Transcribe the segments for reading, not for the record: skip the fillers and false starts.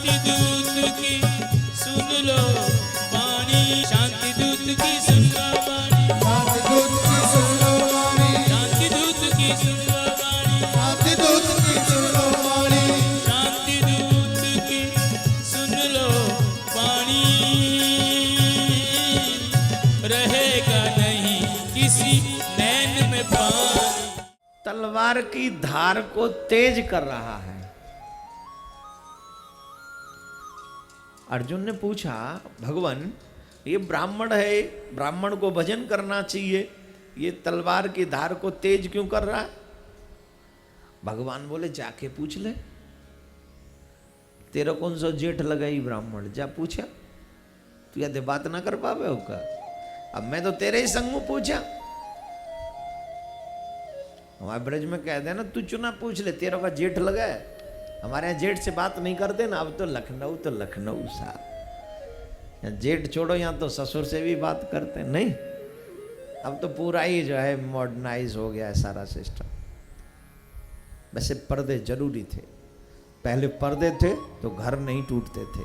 शांति दूत की सुन लो वाणी, शांति दूत की सुन लो वाणी, शांति दूत की सुन लो वाणी, शांति दूत की सुन लो वाणी, शांति दूत की सुन लो वाणी, शांति दूत की सुन लो वाणी। रहेगा नहीं किसी नैन में पानी। तलवार की धार को तेज कर रहा है। अर्जुन ने पूछा, भगवान ये ब्राह्मण है, ब्राह्मण को भजन करना चाहिए, ये तलवार की धार को तेज क्यों कर रहा है? भगवान बोले जाके पूछ ले, तेरा कौन सा जेठ लगाई ब्राह्मण, जा पूछा। तू यदि बात ना कर पावे होगा, अब मैं तो तेरे ही संग में पूछा। हमारे ब्रज में कह देना तू चुना पूछ ले, तेरा का जेठ लगा है। हमारे यहाँ जेठ से बात नहीं करते ना, अब तो लखनऊ साहब, जेठ छोड़ो, यहाँ तो ससुर से भी बात करते नहीं। अब तो पूरा ही जो है मॉडर्नाइज हो गया है सारा सिस्टम। वैसे पर्दे जरूरी थे, पहले पर्दे थे तो घर नहीं टूटते थे,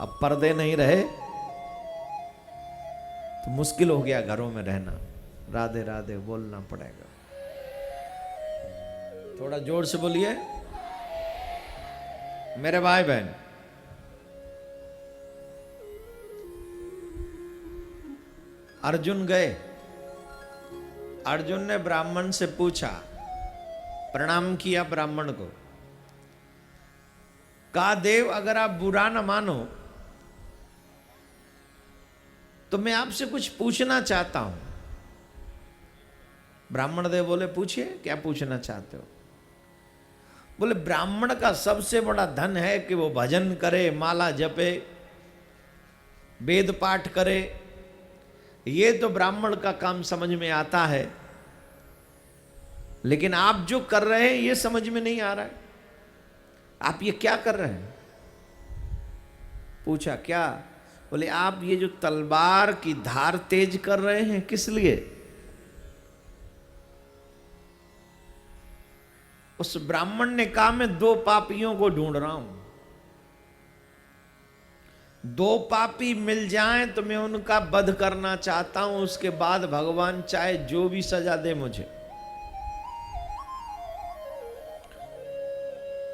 अब पर्दे नहीं रहे तो मुश्किल हो गया घरों में रहना। राधे राधे बोलना पड़ेगा, थोड़ा जोर से बोलिए मेरे भाई बहन। अर्जुन गए, अर्जुन ने ब्राह्मण से पूछा, प्रणाम किया ब्राह्मण को, कहा देव अगर आप बुरा न मानो तो मैं आपसे कुछ पूछना चाहता हूं। ब्राह्मण देव बोले पूछिए, क्या पूछना चाहते हो? बोले ब्राह्मण का सबसे बड़ा धन है कि वो भजन करे, माला जपे, वेद पाठ करे, ये तो ब्राह्मण का काम समझ में आता है, लेकिन आप जो कर रहे हैं ये समझ में नहीं आ रहा है। आप ये क्या कर रहे हैं? पूछा क्या? बोले आप ये जो तलवार की धार तेज कर रहे हैं किस लिए? उस ब्राह्मण ने कहा मैं दो पापियों को ढूंढ रहा हूं, दो पापी मिल जाएं तो मैं उनका वध करना चाहता हूं, उसके बाद भगवान चाहे जो भी सजा दे मुझे।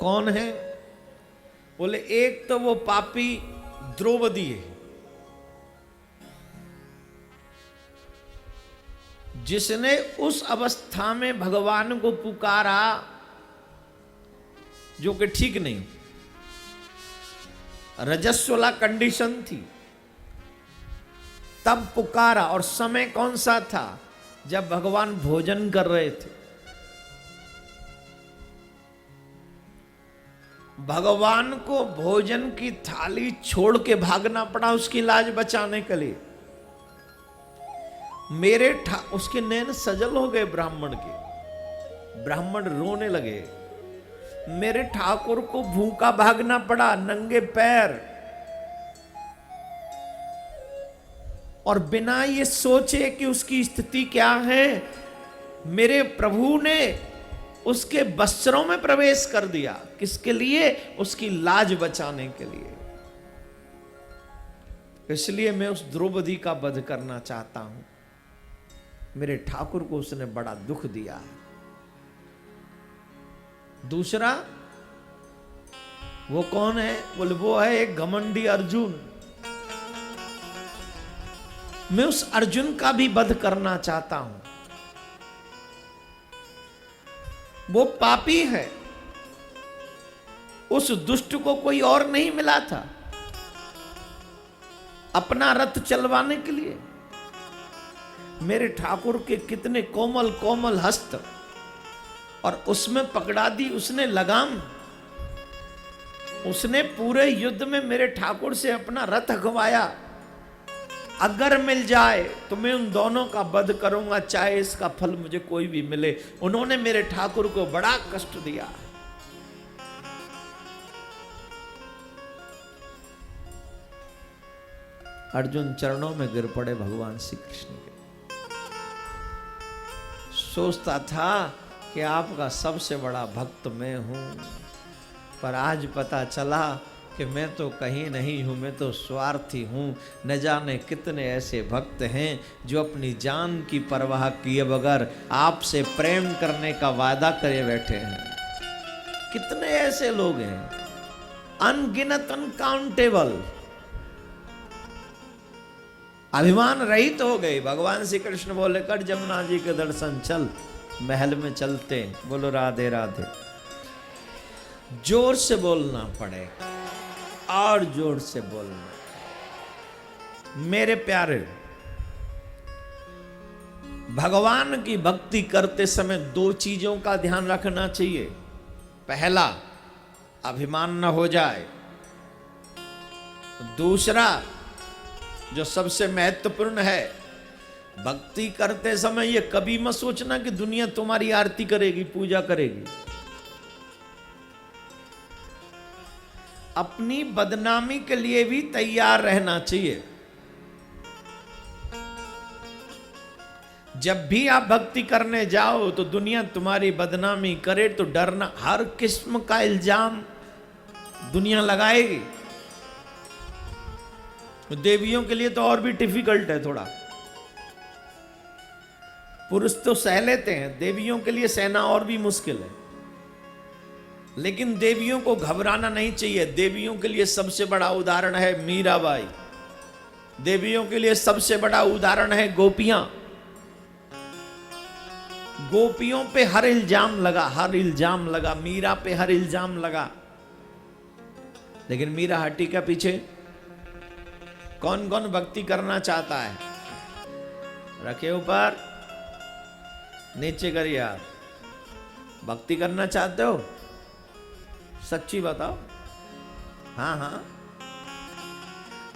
कौन है? बोले एक तो वो पापी द्रौपदी है, जिसने उस अवस्था में भगवान को पुकारा जो कि ठीक नहीं, रजस्वला कंडीशन थी, तब पुकारा। और समय कौन सा था? जब भगवान भोजन कर रहे थे। भगवान को भोजन की थाली छोड़ के भागना पड़ा उसकी लाज बचाने के लिए। उसके नैन सजल हो गए ब्राह्मण के, ब्राह्मण रोने लगे, मेरे ठाकुर को भूखा भागना पड़ा नंगे पैर, और बिना ये सोचे कि उसकी स्थिति क्या है, मेरे प्रभु ने उसके वस्त्रों में प्रवेश कर दिया। किसके लिए? उसकी लाज बचाने के लिए। इसलिए मैं उस द्रौपदी का वध करना चाहता हूं, मेरे ठाकुर को उसने बड़ा दुख दिया है। दूसरा वो कौन है? बोले वो है एक घमंडी अर्जुन, मैं उस अर्जुन का भी वध करना चाहता हूं। वो पापी है, उस दुष्ट को कोई और नहीं मिला था अपना रथ चलवाने के लिए। मेरे ठाकुर के कितने कोमल कोमल हस्त, और उसमें पकड़ा दी उसने लगाम। उसने पूरे युद्ध में मेरे ठाकुर से अपना रथ हकवाया। अगर मिल जाए तो मैं उन दोनों का वध करूंगा, चाहे इसका फल मुझे कोई भी मिले। उन्होंने मेरे ठाकुर को बड़ा कष्ट दिया। अर्जुन चरणों में गिर पड़े भगवान श्री कृष्ण के। सोचता था कि आपका सबसे बड़ा भक्त मैं हूं, पर आज पता चला कि मैं तो कहीं नहीं हूँ, मैं तो स्वार्थी हूँ। न जाने कितने ऐसे भक्त हैं जो अपनी जान की परवाह किए बगैर आपसे प्रेम करने का वादा करे बैठे हैं। कितने ऐसे लोग हैं, अनगिनत, अनकाउंटेबल। अभिमान रहित हो गए। भगवान श्री कृष्ण बोले कर जमुना जी के दर्शन चल, महल में चलते। बोलो राधे राधे। जोर से बोलना पड़े और जोर से बोलना। मेरे प्यारे, भगवान की भक्ति करते समय दो चीजों का ध्यान रखना चाहिए। पहला, अभिमान न हो जाए। दूसरा, जो सबसे महत्वपूर्ण है, भक्ति करते समय ये कभी मत सोचना कि दुनिया तुम्हारी आरती करेगी, पूजा करेगी। अपनी बदनामी के लिए भी तैयार रहना चाहिए। जब भी आप भक्ति करने जाओ तो दुनिया तुम्हारी बदनामी करे तो डरना। हर किस्म का इल्जाम दुनिया लगाएगी। देवियों के लिए तो और भी डिफिकल्ट है थोड़ा। पुरुष तो सह लेते हैं, देवियों के लिए सहना और भी मुश्किल है। लेकिन देवियों को घबराना नहीं चाहिए। देवियों के लिए सबसे बड़ा उदाहरण है मीराबाई। देवियों के लिए सबसे बड़ा उदाहरण है गोपियां। गोपियों पे हर इल्जाम लगा, हर इल्जाम लगा। मीरा पे हर इल्जाम लगा, लेकिन मीरा हटी क्या पीछे? कौन कौन भक्ति करना चाहता है? रखे ऊपर, नीचे करिए। आप भक्ति करना चाहते हो? सच्ची बताओ। हाँ हाँ,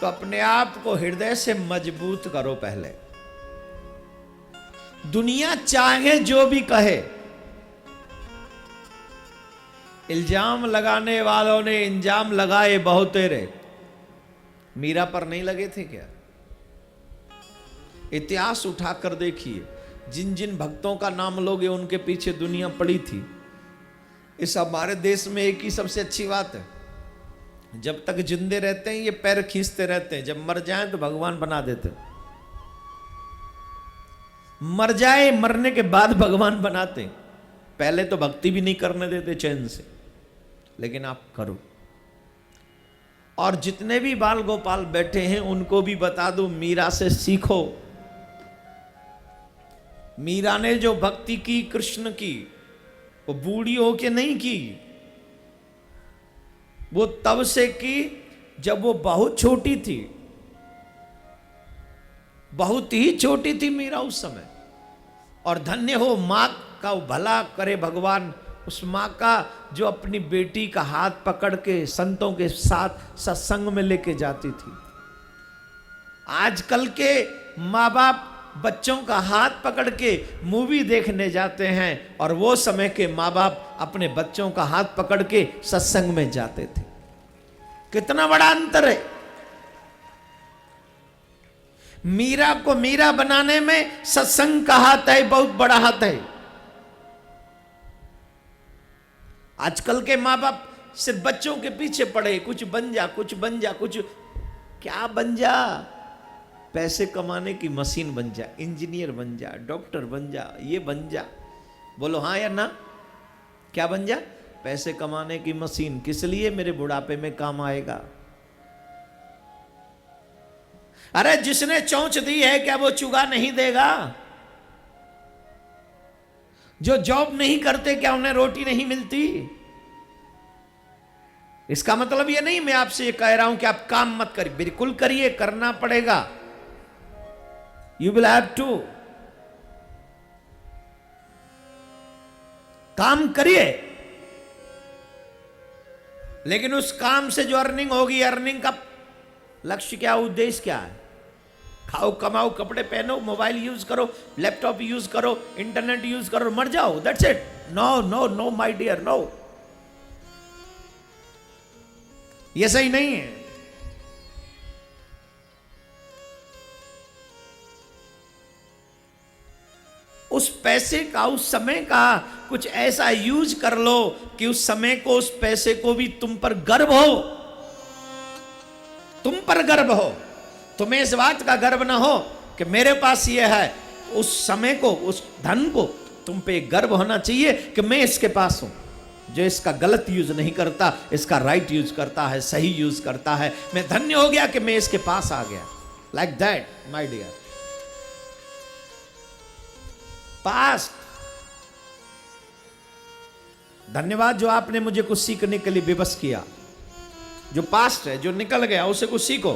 तो अपने आप को हृदय से मजबूत करो। पहले दुनिया चाहे जो भी कहे, इल्जाम लगाने वालों ने इल्जाम लगाए बहुत तेरे। मीरा पर नहीं लगे थे क्या? इतिहास उठाकर देखिए, जिन जिन भक्तों का नाम लोगे उनके पीछे दुनिया पड़ी थी। इस हमारे देश में एक ही सबसे अच्छी बात है, जब तक जिंदे रहते हैं ये पैर खींचते रहते हैं, जब मर जाएं तो भगवान बना देते। मर जाए, मरने के बाद भगवान बनाते। पहले तो भक्ति भी नहीं करने देते चैन से, लेकिन आप करो। और जितने भी बाल गोपाल बैठे हैं उनको भी बता दो, मीरा से सीखो। मीरा ने जो भक्ति की कृष्ण की, वो बूढ़ी होके नहीं की। वो तब से की जब वो बहुत छोटी थी। बहुत ही छोटी थी मीरा उस समय। और धन्य हो मां का भला करे भगवान, उस मां का जो अपनी बेटी का हाथ पकड़ के संतों के साथ सत्संग में लेके जाती थी। आजकल के माँ बाप बच्चों का हाथ पकड़ के मूवी देखने जाते हैं, और वो समय के माँ बाप अपने बच्चों का हाथ पकड़ के सत्संग में जाते थे। कितना बड़ा अंतर है। मीरा को मीरा बनाने में सत्संग का हाथ है, बहुत बड़ा हाथ है। आजकल के माँ बाप सिर्फ बच्चों के पीछे पड़े, कुछ बन जा, कुछ बन जा, कुछ क्या बन जा। पैसे कमाने की मशीन बन जा, इंजीनियर बन जा, डॉक्टर बन जा, ये बन जा। बोलो हाँ या ना? क्या बन जा? पैसे कमाने की मशीन। किस लिए? मेरे बुढ़ापे में काम आएगा। अरे जिसने चोंच दी है क्या वो चुगा नहीं देगा? जो जॉब नहीं करते क्या उन्हें रोटी नहीं मिलती? इसका मतलब ये नहीं मैं आपसे ये कह रहा हूं कि आप काम मत करिए, बिल्कुल करिए, करना पड़ेगा। यू विल हैव टू, काम करिए, लेकिन उस काम से जो अर्निंग होगी, अर्निंग का लक्ष्य क्या, उद्देश्य क्या है? खाओ, कमाओ, कपड़े पहनो, मोबाइल यूज करो, लैपटॉप यूज करो, इंटरनेट यूज करो, मर जाओ, that's it. No no no my dear, no, ये सही नहीं है। उस पैसे का, उस समय का कुछ ऐसा यूज कर लो कि उस समय को, उस पैसे को भी तुम पर गर्व हो। तुम पर गर्व हो, तुम्हें इस बात का गर्व ना हो कि मेरे पास ये है, उस समय को, उस धन को तुम पे गर्व होना चाहिए कि मैं इसके पास हूं। जो इसका गलत यूज नहीं करता, इसका राइट यूज करता है, सही यूज करता है, मैं धन्य हो गया कि मैं इसके पास आ गया। Like that my dear. Past, धन्यवाद जो आपने मुझे कुछ सीखने के लिए विवश किया। जो पास्ट है, जो निकल गया, उसे कुछ सीखो।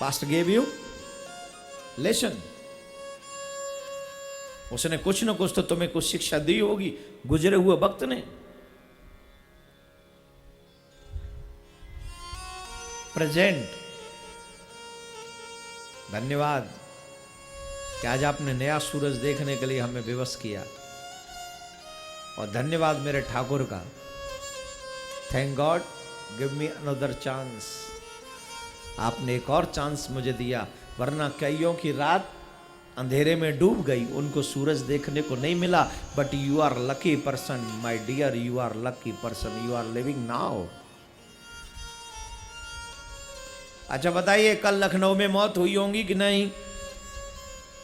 पास्ट गेव यू लेसन, उसने कुछ न कुछ तो तुम्हें कुछ शिक्षा दी होगी गुजरे हुए वक्त ने। प्रेजेंट, धन्यवाद कि आज आपने नया सूरज देखने के लिए हमें विवश किया, और धन्यवाद मेरे ठाकुर का। Thank God, give me another chance. आपने एक और चांस मुझे दिया, वरना कईयों की रात अंधेरे में डूब गई, उनको सूरज देखने को नहीं मिला। But you are lucky person my dear, you are lucky person, you are living now. अच्छा बताइए, कल लखनऊ में मौत हुई होंगी कि नहीं?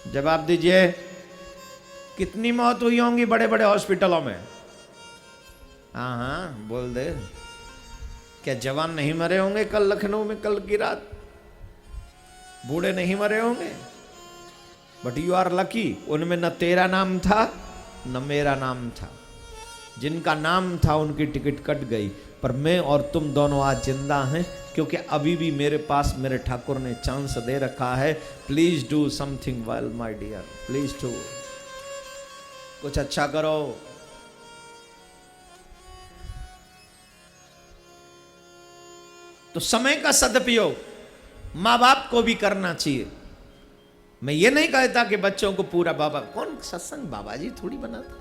जवाब दीजिए। कितनी मौत हुई होंगी बड़े बड़े हॉस्पिटलों में? हाँ हाँ बोल दे। क्या जवान नहीं मरे होंगे कल लखनऊ में, कल की रात? बूढ़े नहीं मरे होंगे? बट यू आर लकी, उनमें न तेरा नाम था न मेरा नाम था। जिनका नाम था उनकी टिकट कट गई, पर मैं और तुम दोनों आज जिंदा हैं, क्योंकि अभी भी मेरे पास मेरे ठाकुर ने चांस दे रखा है। Please do something well my dear, please do, कुछ अच्छा करो। तो समय का सदुपयोग माँ बाप को भी करना चाहिए। मैं ये नहीं कहता कि बच्चों को पूरा बाबा, कौन सत्संग बाबा जी थोड़ी बनाता,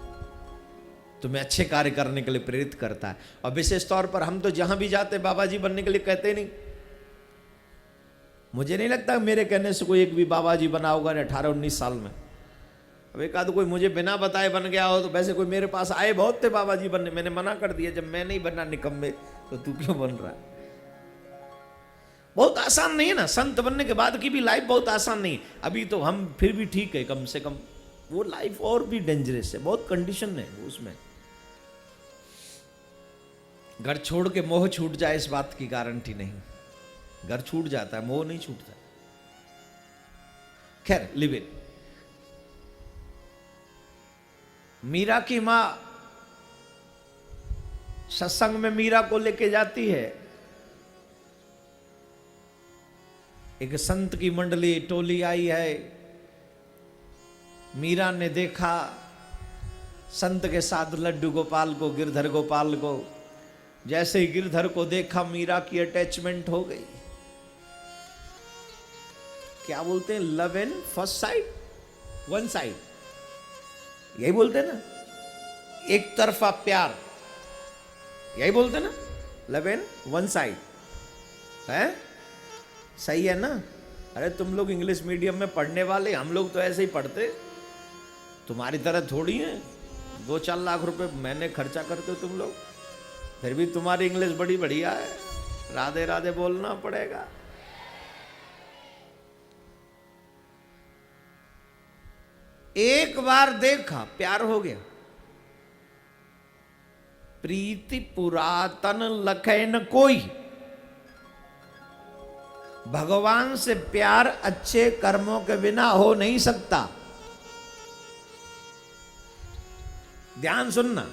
तुम्हें अच्छे कार्य करने के लिए प्रेरित करता है। और विशेष तौर पर हम तो जहां भी जाते बाबा जी बनने के लिए कहते नहीं। मुझे नहीं लगता मेरे कहने से कोई एक भी बाबा जी बना होगा 18-19 साल में। अब एक आध कोई मुझे बिना बताए बन गया हो, तो वैसे कोई मेरे पास आए बहुत थे बाबा जी बनने, मैंने मना कर दिया, जब मैं नहीं बनना निकम्मे तो तू क्यों बन रहा है। बहुत आसान नहीं है ना, संत बनने के बाद की भी लाइफ बहुत आसान नहीं। अभी तो हम फिर भी ठीक है, कम से कम वो लाइफ और भी डेंजरस है, बहुत कंडीशन है उसमें। घर छोड़ के मोह छूट जाए इस बात की गारंटी नहीं। घर छूट जाता है, मोह नहीं छूटता। खैर लिव इट। मीरा की मां सत्संग में मीरा को लेके जाती है। एक संत की मंडली टोली आई है। मीरा ने देखा संत के साथ लड्डू गोपाल को, गिरधर गोपाल को। जैसे ही गिरधर को देखा, मीरा की अटैचमेंट हो गई। क्या बोलते हैं, love and first side, one side, यही बोलते हैं ना, एक तरफा प्यार, यही बोलते हैं ना, लव एंड वन साइड है। सही है ना? अरे तुम लोग इंग्लिश मीडियम में पढ़ने वाले, हम लोग तो ऐसे ही पढ़ते, तुम्हारी तरह थोड़ी है 2-4 लाख रुपए महीने खर्चा करते हो तुम लोग, फिर भी तुम्हारी इंग्लिश बड़ी बढ़िया है। राधे राधे बोलना पड़ेगा। एक बार देखा, प्यार हो गया। प्रीति पुरातन लखे न कोई। भगवान से प्यार अच्छे कर्मों के बिना हो नहीं सकता। ध्यान सुनना,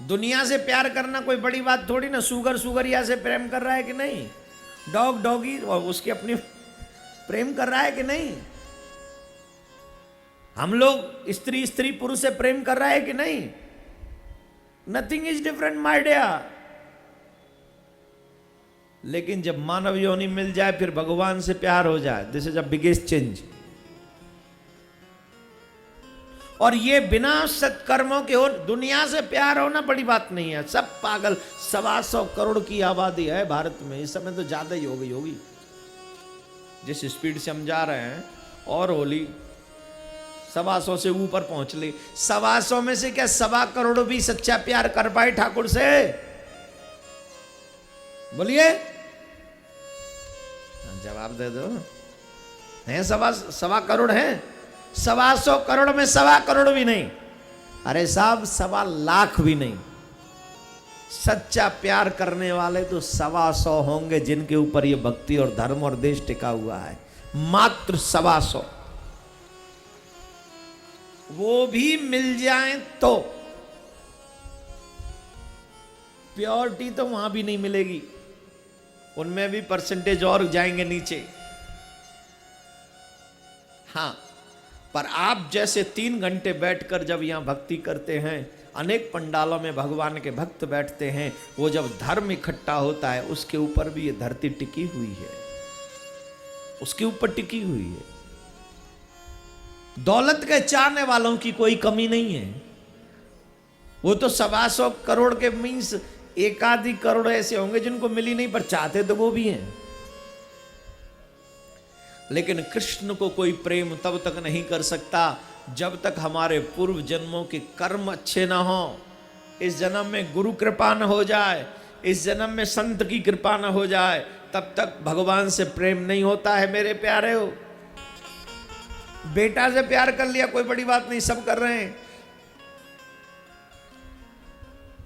दुनिया से प्यार करना कोई बड़ी बात थोड़ी ना। सुगर सुगरिया से प्रेम कर रहा है कि नहीं? डॉग डॉगी और उसकी अपनी प्रेम कर रहा है कि नहीं? हम लोग स्त्री स्त्री पुरुष से प्रेम कर रहा है कि नहीं? Nothing is different my dear. लेकिन जब मानव योनि मिल जाए, फिर भगवान से प्यार हो जाए, this is a biggest change. और ये बिना सत्कर्मों के हो, दुनिया से प्यार होना बड़ी बात नहीं है। सब पागल, 125 करोड़ की आबादी है भारत में, इस समय तो ज्यादा ही हो गई होगी जिस स्पीड से हम जा रहे हैं। और होली 125 से ऊपर पहुंच ली। 125 में से क्या 1.25 करोड़ भी सच्चा प्यार कर पाए ठाकुर से? बोलिए, जवाब दे दो। हैं सवा करोड़ हैं, 125 करोड़ में 1.25 करोड़ भी नहीं, अरे साहब 1.25 लाख भी नहीं। सच्चा प्यार करने वाले तो 125 होंगे जिनके ऊपर ये भक्ति और धर्म और देश टिका हुआ है, मात्र 125। वो भी मिल जाएं तो प्योरिटी तो वहां भी नहीं मिलेगी, उनमें भी परसेंटेज और जाएंगे नीचे। हाँ, पर आप जैसे 3 घंटे बैठकर जब यहां भक्ति करते हैं, अनेक पंडालों में भगवान के भक्त बैठते हैं, वो जब धर्म इकट्ठा होता है उसके ऊपर भी ये धरती टिकी हुई है, उसके ऊपर टिकी हुई है। दौलत के चाहने वालों की कोई कमी नहीं है, वो तो 125 करोड़ के मीन्स 1 करोड़ ऐसे होंगे जिनको मिली नहीं, पर चाहते तो वो भी हैं। लेकिन कृष्ण को कोई प्रेम तब तक नहीं कर सकता जब तक हमारे पूर्व जन्मों के कर्म अच्छे ना हो, इस जन्म में गुरु कृपा न हो जाए, इस जन्म में संत की कृपा न हो जाए, तब तक भगवान से प्रेम नहीं होता है। मेरे प्यारे हो, बेटा से प्यार कर लिया कोई बड़ी बात नहीं, सब कर रहे हैं,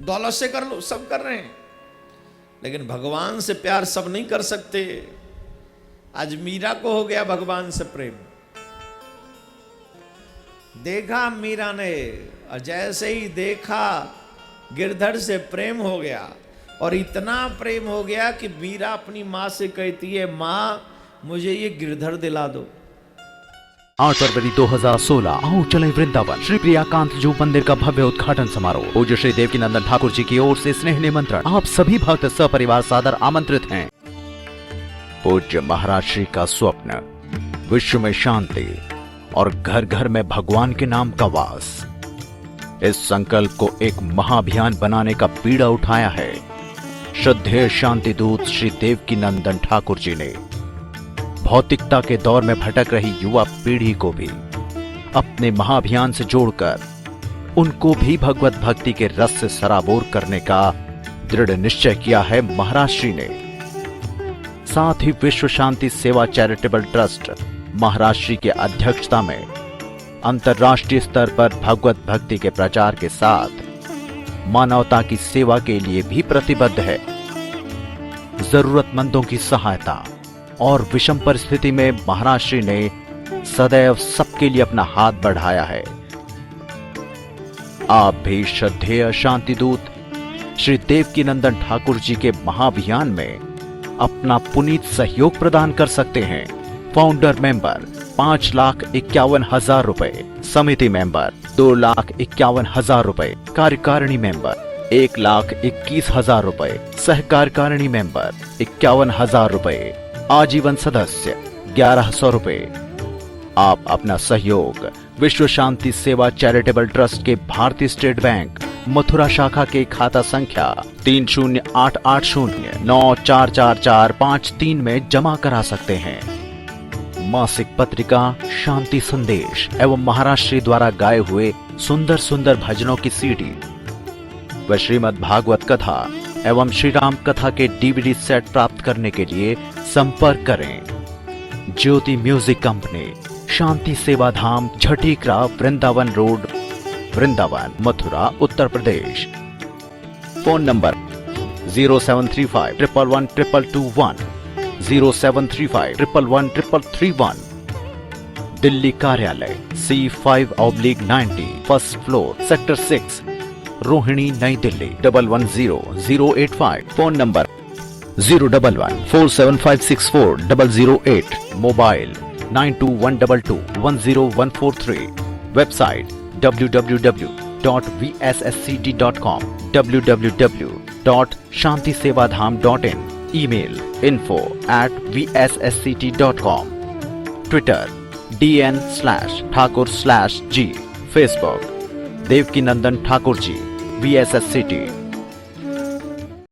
दौलत से कर लो, सब कर रहे हैं, लेकिन भगवान से प्यार सब नहीं कर सकते। आज मीरा को हो गया भगवान से प्रेम, देखा मीरा ने, जैसे ही देखा गिरधर से प्रेम हो गया, और इतना प्रेम हो गया कि मीरा अपनी माँ से कहती है, माँ मुझे ये गिरधर दिला दो। 8 फरवरी 2016 आओ चले वृंदावन। श्री प्रियाकांत जू मंदिर का भव्य उद्घाटन समारोह। पूज्य श्री देवकीनंदन ठाकुर जी की ओर से स्नेह निमंत्रण। आप सभी भक्त सपरिवार सादर आमंत्रित हैं। पूज्य महाराज श्री का स्वप्न, विश्व में शांति और घर घर में भगवान के नाम का वास। इस संकल्प को एक महाअभियान बनाने का बीड़ा उठाया है श्रद्धेय शांति दूत श्री देवकीनंदन ठाकुर जी ने। भौतिकता के दौर में भटक रही युवा पीढ़ी को भी अपने महाअभियान से जोड़कर उनको भी भगवत भक्ति के रस से सराबोर करने का दृढ़ निश्चय किया है महाराज श्री ने। साथ ही विश्व शांति सेवा चैरिटेबल ट्रस्ट महाराज श्री के अध्यक्षता में अंतर्राष्ट्रीय स्तर पर भगवत भक्ति के प्रचार के साथ मानवता की सेवा के लिए भी प्रतिबद्ध है। जरूरतमंदों की सहायता और विषम परिस्थिति में महाराज श्री ने सदैव सबके लिए अपना हाथ बढ़ाया है। आप भी श्रद्धेय शांति दूत श्री देवकीनंदन ठाकुर जी के महाअभियान में अपना पुनीत सहयोग प्रदान कर सकते हैं। फाउंडर मेंबर 5,51,000 रुपए, समिति मेंबर 2,51,000 रुपए, कार्यकारिणी मेंबर 1,21,000 रुपए, सहकार्यकारिणी मेंबर 51,000 रुपए, आजीवन सदस्य 1,100 रुपए। आप अपना सहयोग विश्व शांति सेवा चैरिटेबल ट्रस्ट के भारतीय स्टेट बैंक मथुरा शाखा के खाता संख्या 3088094445 में जमा करा सकते हैं। मासिक पत्रिका शांति संदेश एवं महाराज श्री द्वारा गाए हुए सुंदर सुंदर भजनों की सीडी व श्रीमद् भागवत कथा एवं श्री राम कथा के डीवीडी सेट प्राप्त करने के लिए संपर्क करें। ज्योति music company, Shanti Seva Dham, Jhatikara, Vrindavan road, Vrindavan, Mathura, Uttar Pradesh. Phone number 0735111221, 0735111331। Delhi कार्यालय C5/90, first floor, sector 6, Rohini, Nai Delhi 110085। Phone number 01147564008। Mobile 9212210143। Website www.vsscd.com, www.shantisevadham.in। Email info@vssct.com। Twitter DN/Thakur/G। Facebook Devkinandan Thakur ji VSSCT।